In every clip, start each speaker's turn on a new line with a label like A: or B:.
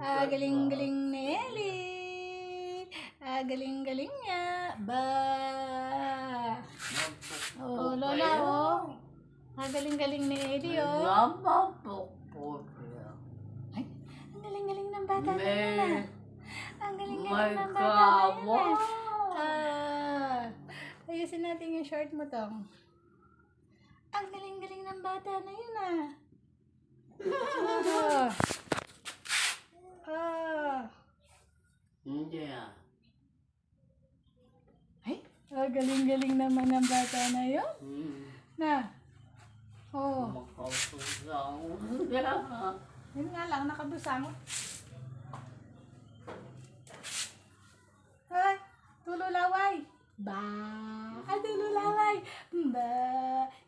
A: Galing-galing ni Ellie. Galing-galing niya. Ba. Oh, Lola, oh. Galing-galing ni Ellie, oh. Ay, ang galing-galing ng bata na yun, ah. Ang galing-galing ng bata na yun, ah. Ayusin natin yung short mo, Tong. Ang galing-galing ng bata na yun, ah.
B: Hindi ah.
A: Ay, galing-galing naman ng bata na yun. Na. Oh.
B: Makapusang.
A: Yun nga lang, nakabusang. Ay, tululaway. Ba. Tululaway. Ba.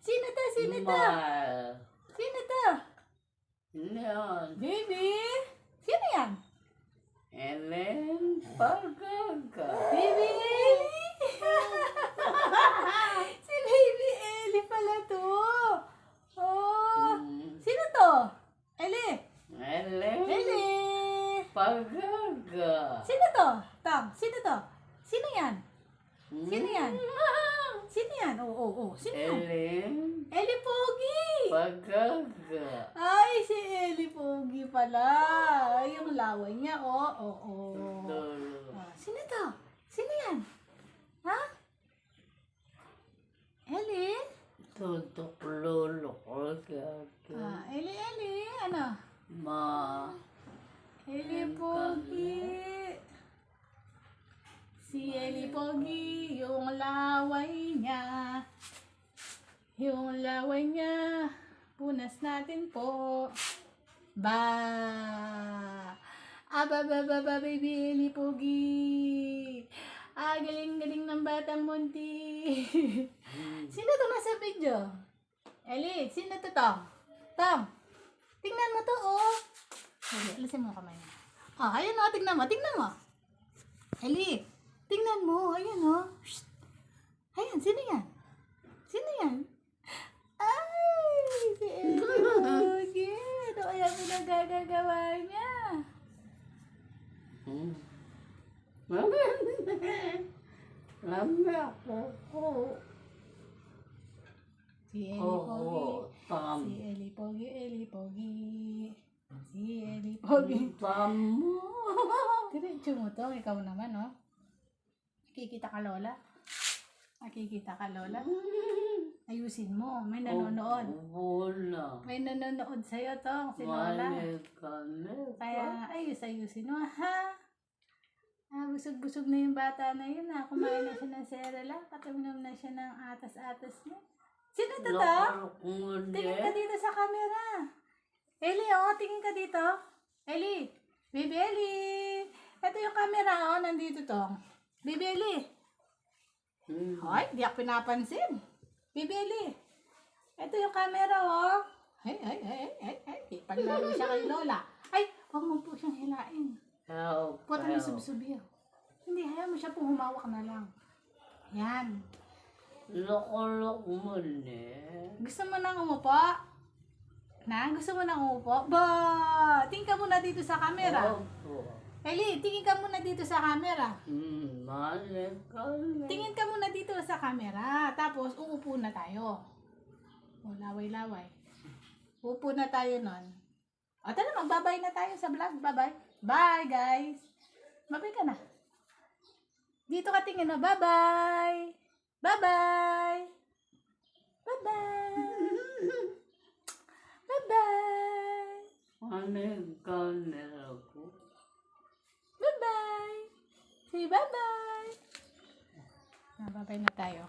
A: Sino to? Sino to? Sino to? Baby. Sino yan?
B: Ellen Pagaga.
A: Baby Ellie. Si Baby Ellie pala to. Oh. Sino to? Ellie.
B: Ellen Pagaga.
A: Sino to? Tom, sino to? Sino yan? Sino yan? Sino yan? Oo. Sino yan?
B: Ellen
A: Ellie Pogi.
B: Pagaga.
A: Ay, si Ellie Pogi pala. Ay, yung laway niya. Oo. Sino to? Sino yan? Ha? Ellie?
B: Tutok lolo ko gaga.
A: Ellie. Ano?
B: Ma.
A: Ellie Pogi. Si Ellie Pogi, yung laway niya. Yung laway niya, punas natin po. Ba. Baby Ellie Pogi. Galing-galing ng batang munti. Sino to nasa video? Ellie, sino to, Tom? Tom, tingnan mo to, oh. Sige, alisin mo kamay niya. Ayun, oh, tingnan mo. Ellie, tingnan mo, ayun, oh. Shh. Ayan, sino yan? Ay, si Ellie Pogi. Ano kaya pinagagagawa niya?
B: Lami ako.
A: Si Ellie Pogi.
B: Tamo.
A: Diretso mo to, ikaw naman, oh. Nakikita ka, Lola? Ayusin mo, may nanonood.
B: Wala.
A: May nanonood sa'yo, Tong, si Lola. Kaya ayusin mo, ha? Busog-busog na yung bata na yun, ha? Kumain na siya ng Cerelac, patinom na siya ng atas-atas niya. Sino to, Tong? Tingin ka dito sa camera. Ellie, oh, tingin ka dito. Ellie, Baby Ellie. Ito yung camera, oh, nandito, Tong. Baby Ellie. Ay, di ako pinapansin. Baby Ellie. Ito yung camera, oh. Ay. Paglaro siya kay Lola. Ay, huwag mo po siyang hilain. Puwata mo subsubiyo. Hindi, hayaan mo siya pong humawak na lang. Yan.
B: Loko-loko mo na.
A: Gusto mo nang umupo? Gusto mo nang umupo? Ba! Tingin ka muna dito sa camera. Ellie, tingin ka muna dito sa camera. Tingin ka muna dito sa camera. Tapos, uupo na tayo. Laway-laway. Uupo na tayo nun. Tara, magbabay na tayo sa vlog. Bye-bye. Bye, guys. Bye-bye ka na. Dito ka tingin na. Bye-bye. Bye-bye. Bye-bye. Bye-bye. Bye-bye. Say bye-bye. Bye-bye na tayo.